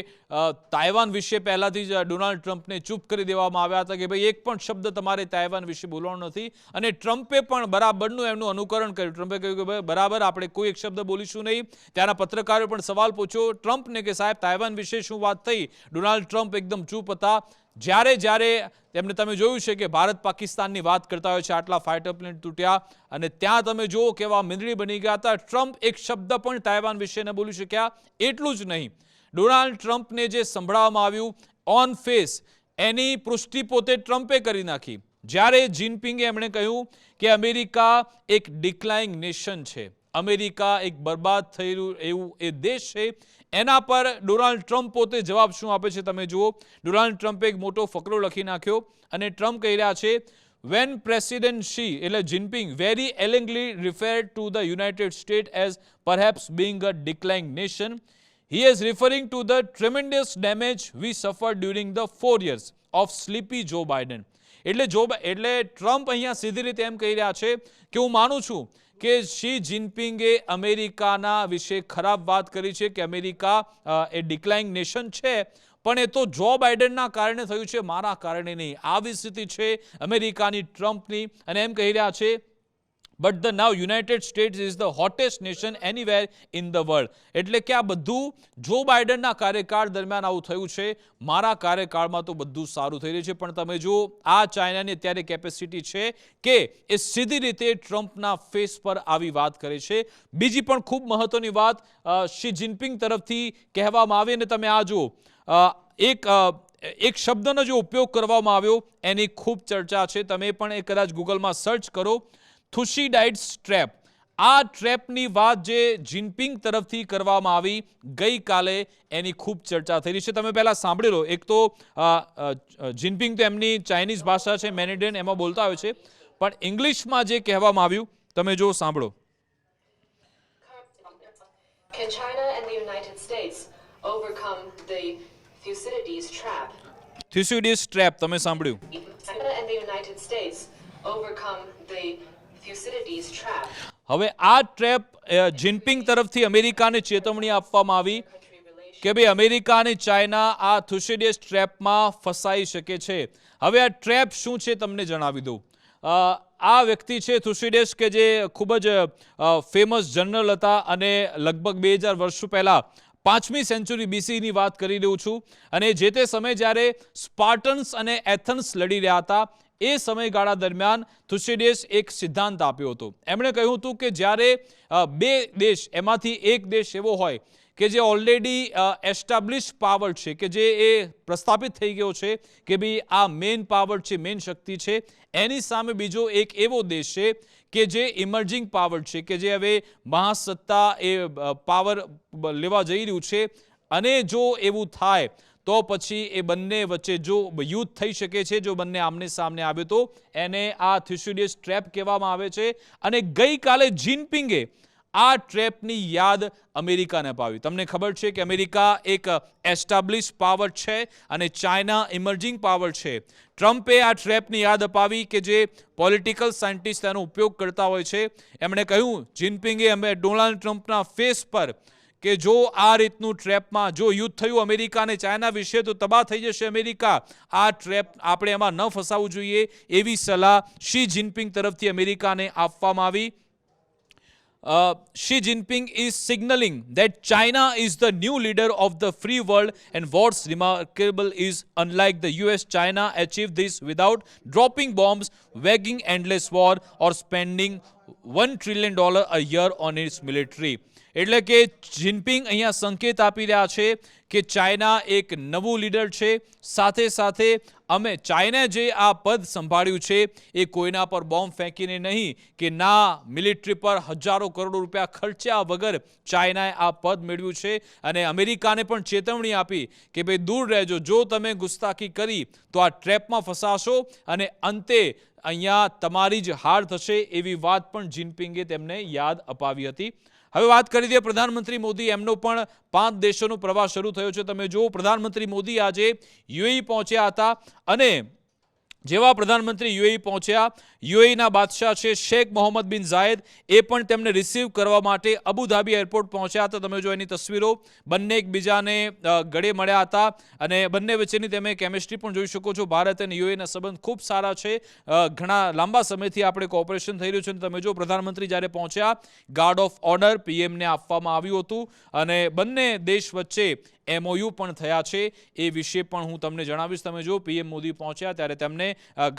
તાઇવાન વિશે પહેલાથી જ ડોનાલ્ડ ટ્રમ્પને ચૂપ કરી દેવામાં આવ્યા હતા કે ભાઈ એક પણ શબ્દ તમારે તાઇવાન વિશે બોલવાનો નથી, અને ટ્રમ્પે પણ બરાબરનું એમનું અનુકરણ કર્યું. ટ્રમ્પે કહ્યું કે ભાઈ બરાબર, આપણે કોઈ એક શબ્દ બોલીશું નહીં. ત્યાંના પત્રકારોએ પણ સવાલ પૂછ્યો ટ્રમ્પને કે સાહેબ તાઇવાન વિશે શું વાત થઈ. ડોનાલ્ડ ટ્રમ્પ એકદમ ચૂપ હતા. જ્યારે તેમને તમે જોયું છે કે ભારત પાકિસ્તાનની વાત કરતા હોય છે, આટલા ફાઇટર પ્લેન તૂટ્યા, અને ત્યાં તમે જુઓ કેવા મીંદડી બની ગયા હતા. ટ્રમ્પ એક શબ્દ પણ તાઇવાન વિશે ન બોલી શક્યા. એટલું જ નહીં, ડોનાલ્ડ ટ્રમ્પને જે સંભળાવવામાં આવ્યું ઓન ફેસ, એની પુષ્ટિ પોતે ટ્રમ્પે કરી નાખી. જ્યારે જિનપિંગે એમણે કહ્યું કે અમેરિકા એક ડિક્લાઇંગ નેશન છે, અમેરિકા એક બરબાદ થઈ રહ્યું એવું એ દેશ છે, એના પર ડોનાલ્ડ ટ્રમ્પ પોતે જવાબ શું આપે છે તમે જુઓ. ડોનાલ્ડ ટ્રમ્પે એક મોટો ફકરો લખી નાખ્યો, અને ટ્રમ્પ કહી રહ્યા છે when President Xi એટલે Jinping very elegantly referred to the United States as perhaps being a declining nation, he is referring to the tremendous damage we suffered during the 4 years of sleepy Joe Biden. એટલે Trump અહીંયા સીધી રીતે એમ કહી રહ્યા છે કે હું માનું છું કે શી જિનપિંગે અમેરિકાના વિશે ખરાબ વાત કરી છે, કે અમેરિકા એ ડિક્લાઇંગ નેશન છે, પણ એ તો જો બાઇડનના કારણે થયું છે, મારા કારણે નહીં. આવી સ્થિતિ છે અમેરિકાની ટ્રમ્પની, અને એમ કહી રહ્યા છે but the now United states is the hottest nation anywhere in the world. એટલે કે આ બધું જો બાઇડનના કાર્યકાળ દરમિયાન આવું થયું છે, મારા કાર્યકાળમાં તો બધું સારું થઈ રહ્યું છે. પણ તમે જુઓ આ ચાઇનાની અત્યારે કેપેસિટી છે કે એ સીધી રીતે ટ્રમ્પના ફેસ પર આવી વાત કરે છે. બીજી પણ ખૂબ મહત્વની વાત શી જિનપિંગ તરફથી કહેવામાં આવી, અને તમે આ જુઓ એક શબ્દનો જે ઉપયોગ કરવામાં આવ્યો એની ખૂબ ચર્ચા છે. તમે પણ એ કદાચ ગૂગલમાં સર્ચ કરો, થુસીડાઇડ્સ ટ્રેપ. આ ટ્રેપની વાત જે જિનપિંગ તરફથી કરવામાં આવી ગઈકાલે, એની ખૂબ ચર્ચા થઈ રહી છે. તમે પહેલા સાંભળી લો. એક તો જિનપિંગ તો એમની ચાઇનીઝ ભાષા છે મેનેડન, એમાં બોલતા હોય છે, પણ ઇંગ્લિશમાં જે કહેવામાં આવ્યું તમે જો સાંભળો. Can China and the United States overcome the Thucydides trap? Thucydides trap તમે સાંભળ્યું. China and the United States overcome the Thucydides trap. હવે આ ટ્રેપ જિનપિંગ તરફથી અમેરિકાને ચેતવણી આપવામાં આવી કે ભાઈ અમેરિકા અને ચાઇના આ થુસીડિયસ ટ્રેપમાં ફસાઈ શકે છે. હવે આ ટ્રેપ શું છે તમને જણાવી દઉં. આ વ્યક્તિ છે થુસીડિયસ કે જે ખૂબ જ ફેમસ જનરલ હતા અને લગભગ 2000 વર્ષો પહેલાં 5મી સેન્ચુરી BCની વાત કરી રહ્યું છું અને જે તે સમયે જ્યારે સ્પાર્ટન્સ અને એથન્સ લડી રહ્યા હતા એ સમયગાળા દરમિયાન થુસીડિયસ એક સિદ્ધાંત આપ્યો હતો. એમણે કહ્યું હતું કે જ્યારે બે દેશ એમાંથી એક દેશ એવો હોય કે જે ઓલરેડી એસ્ટાબ્લિશ પાવર છે, કે જે એ પ્રસ્થાપિત થઈ ગયો છે કે ભાઈ આ મેઇન પાવર છે, મેઇન શક્તિ છે, એની સામે બીજો એક એવો દેશ છે કે જે ઇમર્જિંગ પાવર છે, કે જે હવે મહાસત્તા એ પાવર લેવા જઈ રહ્યું છે અને જો એવું થાય તો પછી એ બંને વચ્ચે જો યુદ્ધ થઈ શકે છે, જો બંને આમને સામને આવે તો એને આ થુસીડિયસ ટ્રેપ કહેવામાં આવે છે. અને ગઈકાલે જિનપિંગે આ ટ્રેપની યાદ અમેરિકાને અપાવી. તમને ખબર છે કે અમેરિકા એક એસ્ટાબ્લિશ પાવર છે અને ચાઇના ઇમર્જિંગ પાવર છે. ટ્રમ્પે આ ટ્રેપની યાદ અપાવી કે જે પોલિટિકલ સાયન્ટિસ્ટ તેનો ઉપયોગ કરતા હોય છે. એમણે કહ્યું, જિનપિંગે અમે ડોનાલ્ડ ટ્રમ્પના ફેસ પર કે જો આ રીતનું ટ્રેપમાં જો યુદ્ધ થયું અમેરિકા અને ચાઇના વિશે તો તબાહ થઈ જશે અમેરિકા. આ ટ્રેપ આપણે એમાં ન ફસાવવું જોઈએ એવી સલાહ શી જિનપિંગ તરફથી અમેરિકાને આપવામાં આવી. Xi Jinping is signaling that China is the new leader of the free world, and what's remarkable is unlike the US, China achieved this without dropping bombs, waging endless war or spending $1 trillion a year on its military. એટલે કે Jinping અહીંયા સંકેત આપી રહ્યા છે કે China એક નવું લીડર છે. સાથે સાથે અમે ચાઇના જે આ પદ સંભાળ્યું છે એ કોઈના પર બોમ્બ ફેંકીને નહીં કે ના મિલિટરી પર હજારો કરોડો રૂપિયા ખર્ચ્યા વગર ચાઇનાએ આ પદ મેળવ્યું છે. અને અમેરિકાને પણ ચેતવણી આપી કે ભાઈ દૂર રહેજો, જો તમે ગુસ્તાખી કરી તો આ ટ્રેપમાં ફસાશો અને અંતે અહીંયા તમારી જ હાર થશે એવી વાત પણ જિનપિંગે તેમને યાદ અપાવી હતી. હવે વાત કરી દઈએ પ્રધાનમંત્રી મોદી. એમનો પણ 5 દેશોનો પ્રવાસ શરૂ થયો છે. તમે જુઓ, પ્રધાનમંત્રી મોદી આજે UAE પહોંચ્યા હતા અને જેવા પ્રધાનમંત્રી UAE પહોંચ્યા, UAEના બાદશાહ છે શેખ મોહમ્મદ બિન ઝાયદ, એ પણ તેમને રિસીવ કરવા માટે અબુધાબી એરપોર્ટ પહોંચ્યા હતા. તમે જો એની તસવીરો, બંને એકબીજાને ગળે મળ્યા હતા અને બંને વચ્ચેની તમે કેમિસ્ટ્રી પણ જોઈ શકો છો. ભારત અને UAEના સંબંધ ખૂબ સારા છે. ઘણા લાંબા સમયથી આપણે કોઓપરેશન થઈ રહ્યું છે. તમે જો પ્રધાનમંત્રી જ્યારે પહોંચ્યા, ગાર્ડ ઓફ ઓનર PMને આપવામાં આવ્યું હતું અને બંને દેશ વચ્ચે MOU પણ થયા છે. એ વિશે પણ હું તમને જણાવીશ. તમે જો PM મોદી પહોંચ્યા ત્યારે તેમને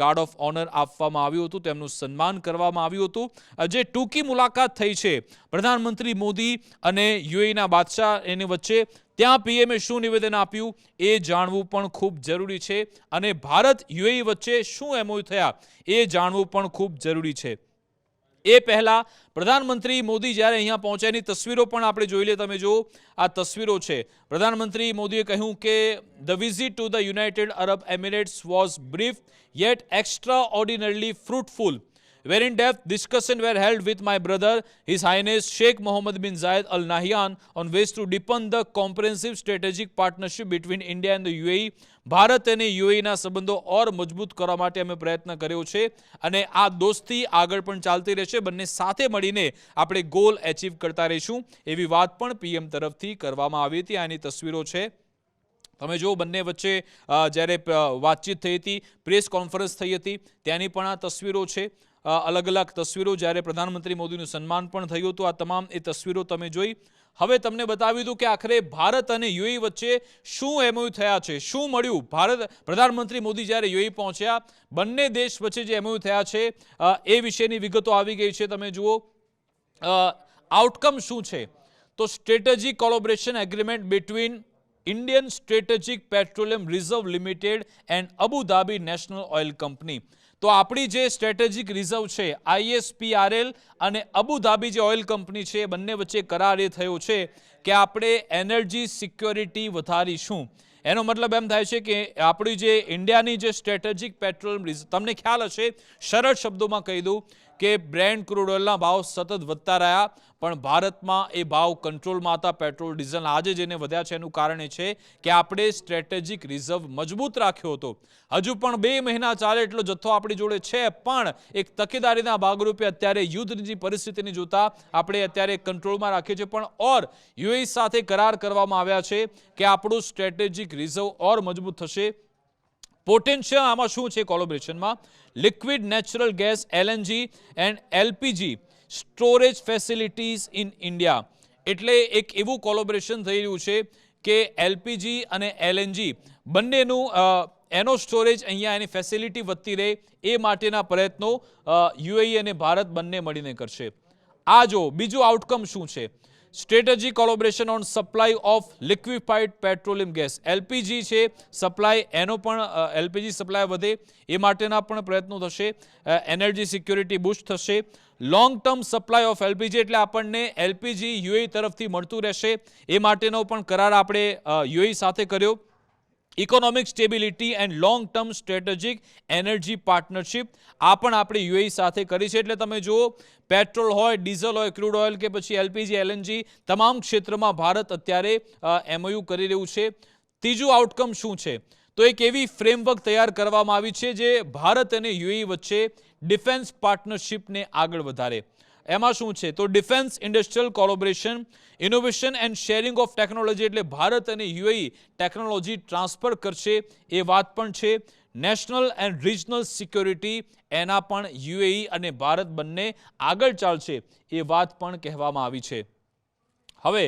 ગાર્ડ ઓફ ઓનર આપવામાં આવ્યું હતું, તેમનું સન્માન કરવામાં આવ્યું હતું. જે ટૂંકી મુલાકાત થઈ છે પ્રધાનમંત્રી મોદી અને UAEના બાદશાહ એની વચ્ચે, ત્યાં PMએ શું નિવેદન આપ્યું એ જાણવું પણ ખૂબ જરૂરી છે અને ભારત UAE વચ્ચે શું MOU થયા એ જાણવું પણ ખૂબ જરૂરી છે. એ પહેલા પ્રધાનમંત્રી મોદી જ્યારે અહીંયા પહોંચ્યા એની તસવીરો પણ આપણે જોઈ લઈએ. તમે જો આ તસવીરો છે. પ્રધાનમંત્રી મોદીએ કહ્યું કે the visit to the United Arab Emirates was brief yet extraordinarily fruitful. Where in-depth discussion were held with my brother, His Highness Sheikh Mohammed bin Zayed Al Nahyan, on ways to deepen the comprehensive strategic partnership between India and the UAE. Bharat અને UAEના સંબંધો ઓર મજબૂત કરવા માટે અમે પ્રયત્ન કર્યો છે અને આ દોસ્તી આગળ પણ ચાલતી રહેશે. બંને સાથે મળીને આપણે ગોલ એચીવ કરતા રહીશું એવી વાત પણ PM તરફથી કરવામાં આવી હતી. આની તસવીરો છે. તમે જો બંને વચ્ચે જ્યારે વાતચીત થઈ હતી, પ્રેસ કોન્ફરન્સ થઈ હતી, ત્યાંની પણ આ તસવીરો છે. અલગ અલગ તસવીરો જ્યારે પ્રધાનમંત્રી મોદીનું સન્માન પણ થયું હતું. આ તમામ એ તસવીરો તમે જોઈ. હવે તમને બતાવી દઉં કે આખરે ભારત અને UAE વચ્ચે શું MOU થયા છે, શું મળ્યું. પ્રધાનમંત્રી મોદી જ્યારે UAE પહોંચ્યા, બંને દેશ વચ્ચે જે MOU થયા છે એ વિશેની વિગતો આવી ગઈ છે. તમે જુઓ આઉટકમ શું છે. તો strategic collaboration agreement between Indian Strategic Petroleum Reserve Limited and Abu Dhabi National Oil Company. તો આપણી જે સ્ટ્રેટેજિક રિઝર્વ છે ISPRL અને અબુ ધાબી જે ઓઇલ કંપની છે, બંને વચ્ચે કરાર એ થયો છે કે આપણે એનર્જી સિક્યોરિટી વધારીશું. એનો મતલબ એમ થાય છે કે આપણી જે ઇન્ડિયાની જે સ્ટ્રેટેજિક પેટ્રોલિયમ રિઝર્વ, તમને ખ્યાલ હશે, સરળ શબ્દોમાં કહી દઉં કે બ્રેન્ટ ક્રૂડ ઓઇલના ભાવ સતત વધતા રહ્યા, પણ ભારતમાં એ ભાવ કંટ્રોલમાં હતા. પેટ્રોલ ડીઝલ આજે જેને વધ્યા છે એનું કારણ એ છે કે આપણે સ્ટ્રેટેજિક રિઝર્વ મજબૂત રાખ્યો હતો. હજુ પણ 2 મહિના ચાલે એટલો જથ્થો આપણી જોડે છે, પણ એક તકેદારીના ભાગરૂપે અત્યારે યુદ્ધની પરિસ્થિતિને જોતા આપણે અત્યારે કંટ્રોલમાં રાખીએ છીએ. પણ યુએઈ સાથે કરાર કરવામાં આવ્યા છે કે આપણું સ્ટ્રેટેજિક રિઝર્વ મજબૂત થશે. પોટેન્શિયલ આમાં શું છે કોલોબરેશનમાં? Liquid natural gas LNG and LPG storage facilities in India. એટલે એક એવું કોલોબરેશન થઈ રહ્યું છે કે એલપીજી અને એલએનજી બંનેનું એનો સ્ટોરેજ અહીંયા એની ફેસિલિટી વધતી રહે એ માટેના પ્રયત્નો યુએઈ અને ભારત બંને મળીને કરશે. આ જો બીજું આઉટકમ શું છે? Strategy collaboration on supply of liquefied petroleum gas. LPG છે સપ્લાય, એનો પણ એલપીજી સપ્લાય વધે એ માટેના પણ પ્રયત્નો થશે. એનર્જી સિક્યોરિટી બૂસ્ટ થશે. Long term supply of LPG એટલે આપણને એલપીજી યુએઈ તરફથી મળતું રહેશે એ માટેનો પણ કરાર આપણે યુએઈ સાથે કર્યો. Economic stability and long term strategic energy partnership આ પણ આપણે યુએઈ સાથે કરી છે. એટલે તમે જુઓ, પેટ્રોલ હોય, ડીઝલ હોય, ક્રૂડ ઓઇલ કે પછી એલપીજી, એલએનજી, તમામ ક્ષેત્રમાં ભારત અત્યારે એમઓયુ કરી રહ્યું છે. ત્રીજું આઉટકમ શું છે? તો એક એવી ફ્રેમવર્ક તૈયાર કરવામાં આવી છે જે ભારત અને યુએઈ વચ્ચે ડિફેન્સ પાર્ટનરશિપને આગળ વધારે. એમાં શું છે? તો defence industrial collaboration, innovation and sharing of technology, એટલે ભારત અને યુએઈ ટેકનોલોજી ટ્રાન્સફર કરશે એ વાત પણ છે. નેશનલ એન્ડ રિજનલ સિક્યોરિટી, એના પણ યુએઈ અને ભારત બંને આગળ ચાલશે એ વાત પણ કહેવામાં આવી છે. હવે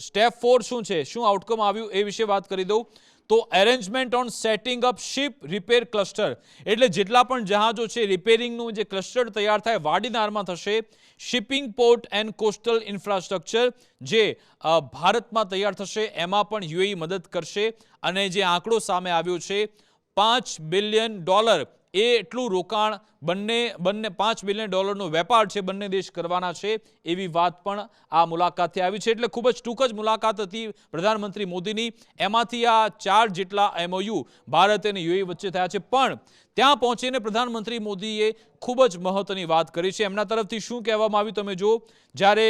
સ્ટેપ 4 શું છે, શું આઉટકમ આવ્યું એ વિશે વાત કરી દઉં. તો arrangement on setting up ship repair cluster, એટલે જેટલા પણ જહાજો છે રિપેરિંગનું જે ક્લસ્ટર તૈયાર થાય વાડીનારમાં થશે. Shipping port and coastal infrastructure જે ભારતમાં તૈયાર થશે એમાં પણ યુએઈ મદદ કરશે. અને જે આંકડો સામે આવ્યો છે $5 બિલિયન, એ એટલું રોકાણ બંને $5 બિલિયન વેપાર છે બંને દેશ કરવાના છે એવી વાત પણ આ મુલાકાતથી આવી છે. એટલે ખૂબ જ ટૂંક જ મુલાકાત હતી પ્રધાનમંત્રી મોદીની. એમાંથી આ 4 જેટલા એમઓયુ ભારત અને યુએઈ વચ્ચે થયા છે. પણ ત્યાં પહોંચીને પ્રધાનમંત્રી મોદીએ ખૂબ જ મહત્વની વાત કરી છે. એમના તરફથી શું કહેવામાં આવ્યું તમે જુઓ. જ્યારે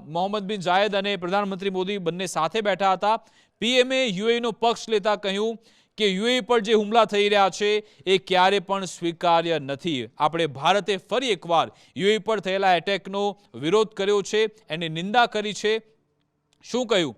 મોહમ્મદ બિન જાયદ અને પ્રધાનમંત્રી મોદી બંને સાથે બેઠા હતા, પીએમએ યુએઈનો પક્ષ લેતા કહ્યું કે યુએઈ પર જે હુમલા થઈ રહ્યા છે એ ક્યારે પણ સ્વીકાર્ય નથી. આપણે ભારતે ફરી એકવાર યુએઈ પર થયેલા એટેકનો વિરોધ કર્યો છે, એની નિંદા કરી છે. શું કહ્યું?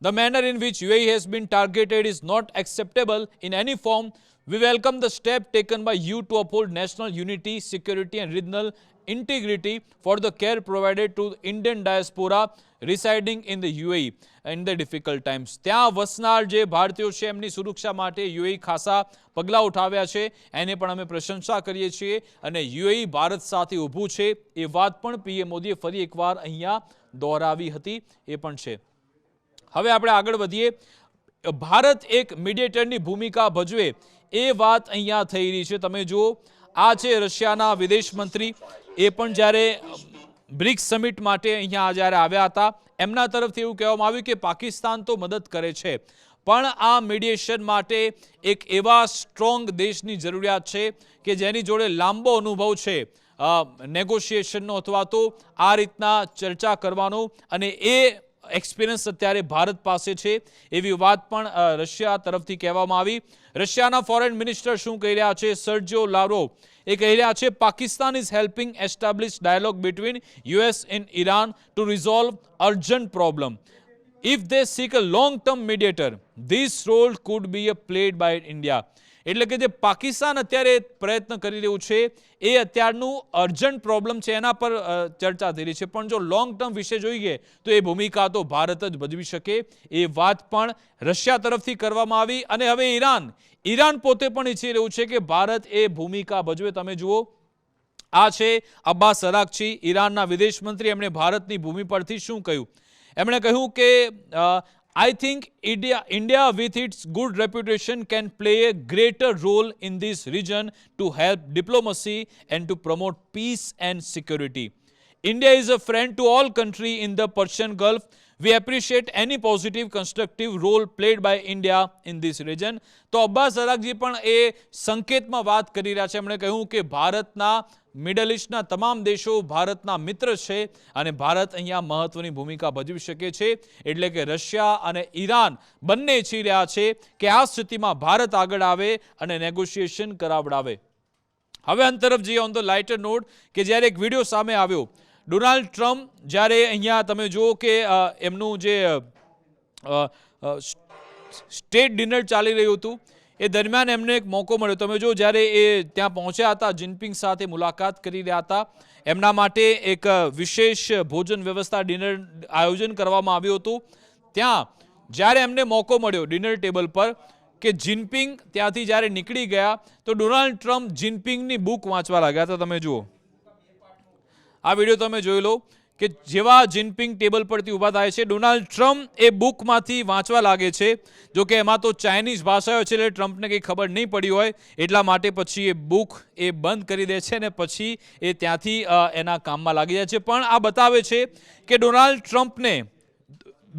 The manner in which UAE has been targeted is not acceptable in any form. We welcome the step taken by you to uphold national unity, security and regional integrity for the care provided to the Indian diaspora residing in the UAE in the difficult times. ત્યાં વસનાર જે ભારતીયો છે એમની સુરક્ષા માટે UAE ખાસા પગલાં ઉઠાવ્યા છે, એને પણ અમે પ્રશંસા કરીએ છીએ. અને યુએઈ ભારત સાથે ઊભું છે એ વાત પણ પીએમ મોદીએ ફરી એકવાર અહીંયા દોહરાવી હતી, એ પણ છે. હવે આપણે આગળ વધીએ. ભારત એક મીડિયેટરની ભૂમિકા ભજવે એ વાત અહીંયા થઈ રહી છે. તમે જુઓ, આ છે રશિયાના વિદેશ મંત્રી. એ પણ જ્યારે બ્રિક્સ સમિટ માટે અહીંયા જ્યારે આવ્યા હતા, એમના તરફથી એવું કહેવામાં આવ્યું કે પાકિસ્તાન તો મદદ કરે છે, પણ આ મીડિયેશન માટે એક એવા સ્ટ્રોંગ દેશની જરૂરિયાત છે કે જેની જોડે લાંબો અનુભવ છે નેગોશિએશનનો અથવા તો આ રીતના ચર્ચા કરવાનો, અને એ એક્સપિરિયન્સ અત્યારે ભારત પાસે છે એવી વાત પણ રશિયા તરફથી કહેવામાં આવી. રશિયાના ફોરેન મિનિસ્ટર શું કહી રહ્યા છે? સર્જિયો લાવ્રોવ એ કહી રહ્યા છે, Pakistan is helping establish dialogue between US and Iran to resolve urgent problem. If they seek a long term mediator, this role could be played by India. એટલે કે જે પાકિસ્તાન અત્યારે પ્રયત્ન કરી રહ્યું છે એ અત્યારનું અર્જન્ટ પ્રોબ્લેમ છે એના પર ચર્ચા થઈ રહી છે, પણ જો લોંગ ટર્મ વિશે જોઈએ તો એ ભૂમિકા તો ભારત જ ભજવી શકે એ વાત પણ રશિયા તરફથી કરવામાં આવી. અને હવે ઈરાન પોતે પણ ઈચ્છી રહ્યું છે કે ભારત એ ભૂમિકા ભજવે. તમે જુઓ, આ છે અબ્બાસ અરાકચી, ઈરાનના વિદેશ મંત્રી. એમણે ભારતની ભૂમિ પરથી શું કહ્યું? એમણે કહ્યું કે I think India with its good reputation can play a greater role in this region to help diplomacy and to promote peace and security. India is a friend to all countries in the Persian Gulf. We appreciate any positive constructive role played by India in this region. તો Abbas અરાગજી પણ એ સંકેતમાં વાત કરી રહ્યા છે. એમણે કહ્યું કે ભારતના મિડલ ઇસ્ટના તમામ દેશો ભારતના મિત્ર છે અને ભારત અહીંયા મહત્વની ભૂમિકા ભજવી શકે છે. એટલે કે રશિયા અને ઈરાન બંને ઈચ્છી રહ્યા છે કે આ સ્થિતિમાં ભારત આગળ આવે અને નેગોશિએશન કરાવડાવે. હવે અંત તરફ જઈએ ઓન ધ લાઇટર નોટ કે જ્યારે એક વિડીયો સામે આવ્યો, ડોનાલ્ડ ટ્રમ્પ જ્યારે અહીંયા તમે જુઓ કે એમનું જે સ્ટેટ ડિનર ચાલી રહ્યું હતું એ દરમિયાન એમને એક મોકો મળ્યો. તમે જો જ્યારે એ ત્યાં પહોંચ્યા હતા, જિનપિંગ સાથે મુલાકાત કરી રહ્યા હતા, એમના માટે એક વિશેષ ભોજન વ્યવસ્થા ડિનર આયોજન કરવામાં આવ્યું હતું. ત્યાં જ્યારે એમને મોકો મળ્યો ડિનર ટેબલ પર કે જિનપિંગ ત્યાંથી જ્યારે નીકળી ગયા તો ડોનાલ્ડ ટ્રમ્પ જિનપિંગની બુક વાંચવા લાગ્યા હતા. તમે જુઓ આ વિડીયો, તમે જોઈ લો કે જેવા જિનપિંગ ટેબલ પરથી ઊભા થાય છે, ડોનાલ્ડ ટ્રમ્પ એ બુકમાંથી વાંચવા લાગે છે. જો કે એમાં તો ચાઇનીઝ ભાષા છે એટલે ટ્રમ્પને કંઈ ખબર નહીં પડી હોય, એટલા માટે પછી એ બુક એ બંધ કરી દે છે અને પછી એ ત્યાંથી એના કામમાં લાગી જાય છે. પણ આ બતાવે છે કે ડોનાલ્ડ ટ્રમ્પને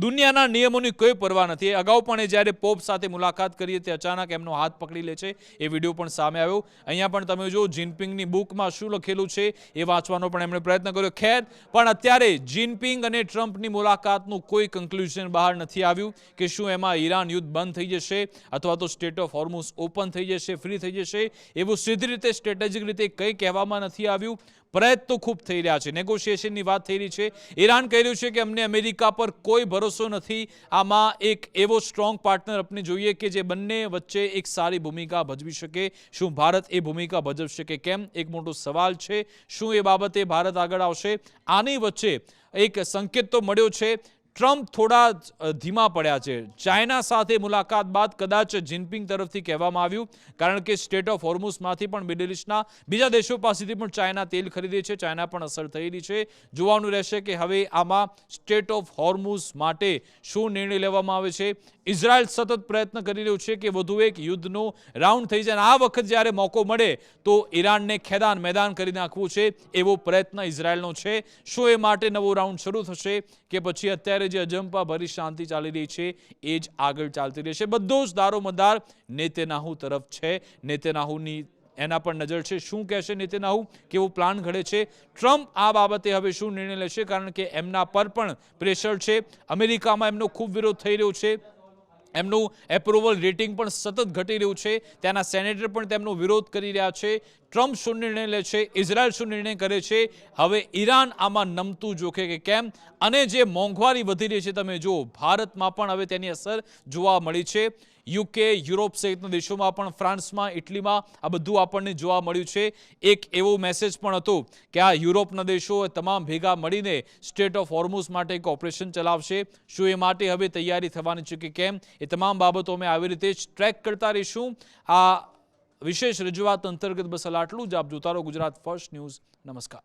દુનિયાના નિયમોની કોઈ પરવા નથી. અગાઉ પણ એ જ્યારે પોપ સાથે મુલાકાત કરી હતી અચાનક એમનો હાથ પકડી લે છે, એ વિડીયો પણ સામે આવ્યો. અહીંયા પણ તમે જો જિનપિંગની બુકમાં શું લખેલું છે એ વાંચવાનો પણ એમણે પ્રયત્ન કર્યો. ખેર, પણ અત્યારે જિનપિંગ અને ટ્રમ્પની મુલાકાતનું કોઈ કન્ક્લુઝન બહાર નથી આવ્યું કે શું એમાં ઈરાન યુદ્ધ બંધ થઈ જશે અથવા તો સ્ટેટ ઓફ હોર્મુઝ ઓપન થઈ જશે, ફ્રી થઈ જશે. એવું સીધી રીતે સ્ટ્રેટેજિક રીતે કંઈ કહેવામાં નથી આવ્યું. પ્રયત્નો ખૂબ થઈ રહ્યા છે, નેગોશિએશનની વાત થઈ રહી છે. ઈરાન કહી રહ્યું છે કે અમને અમેરિકા પર કોઈ ભરોસો નથી. આમાં એક એવો સ્ટ્રોંગ પાર્ટનર આપણે જોઈએ કે જે બંને વચ્ચે એક સારી ભૂમિકા ભજવી શકે. શું ભારત એ ભૂમિકા ભજવશે કે કેમ, એક મોટો સવાલ છે. શું એ બાબતે ભારત આગળ આવશે? આની વચ્ચે એક સંકેત તો મળ્યો છે, ટ્રમ્પ થોડા ધીમા પડ્યા છે. ચાઇના સાથે મુલાકાત બાદ કદાચ જિનપિંગ તરફથી કહેવામાં આવ્યું, કારણ કે સ્ટેટ ઓફ હોર્મુઝમાંથી પણ મિડલ ઇસ્ટના બીજા દેશો પાસેથી પણ ચાઇના તેલ ખરીદે છે. ચાઇના પણ અસર થયેલી છે. જોવાનું રહેશે કે હવે આમાં સ્ટેટ ઓફ હોર્મુઝ માટે શું નિર્ણય લેવામાં આવે છે. ઇઝરાયલ સતત પ્રયત્ન કરી રહ્યું છે કે વધુ એક યુદ્ધનો રાઉન્ડ થઈ જાય. આ વખત જ્યારે મોકો મળે તો ઈરાનને ખેદાન મેદાન કરી નાખવું છે એવો પ્રયત્ન ઇઝરાયલનો છે. શું એ માટે નવો રાઉન્ડ શરૂ થશે કે પછી અત્યારે જે અજંપા ભરી શાંતિ ચાલી રહી છે એ જ આગળ ચાલતી રહેશે? બધો જ દારોમદાર નેતન્યાહુ તરફ છે. નેતન્યાહુની એના પર નજર છે. શું કહેશે નેતન્યાહુ, કેવો પ્લાન ઘડે છે? ટ્રમ્પ આ બાબતે હવે શું નિર્ણય લેશે, કારણ કે એમના પર પણ પ્રેશર છે. અમેરિકામાં એમનો ખૂબ વિરોધ થઈ રહ્યો છે. એમનું એપ્રુવલ રેટિંગ પણ સતત ઘટી રહ્યું છે. ત્યાંના સેનેટર પણ તેમનો વિરોધ કરી રહ્યા છે. ટ્રમ્પ શું નિર્ણય લે છે, ઇઝરાયલ શું નિર્ણય કરે છે, હવે ઈરાન આમાં નમતું જોખે કે કેમ? અને જે મોંઘવારી વધી રહી છે, તમે જુઓ ભારતમાં પણ હવે તેની અસર જોવા મળી છે. યુકે, યુરોપ સહિતના દેશોમાં પણ, ફ્રાન્સમાં, ઇટલીમાં આ બધું આપણને જોવા મળ્યું છે. એક એવો મેસેજ પણ હતો કે આ યુરોપના દેશો તમામ ભેગા મળીને સ્ટેટ ઓફ હોર્મુઝ માટે એક ઓપરેશન ચલાવશે. શું એ માટે હવે તૈયારી થવાની છે કે કેમ? એ તમામ બાબતો અમે આવી રીતે જ ટ્રેક કરતા રહીશું. આ વિશેષ રજૂઆત અંતર્ગત બસ આટલું જ. આપ જોતા રહો ગુજરાત ફર્સ્ટ ન્યૂઝ. નમસ્કાર.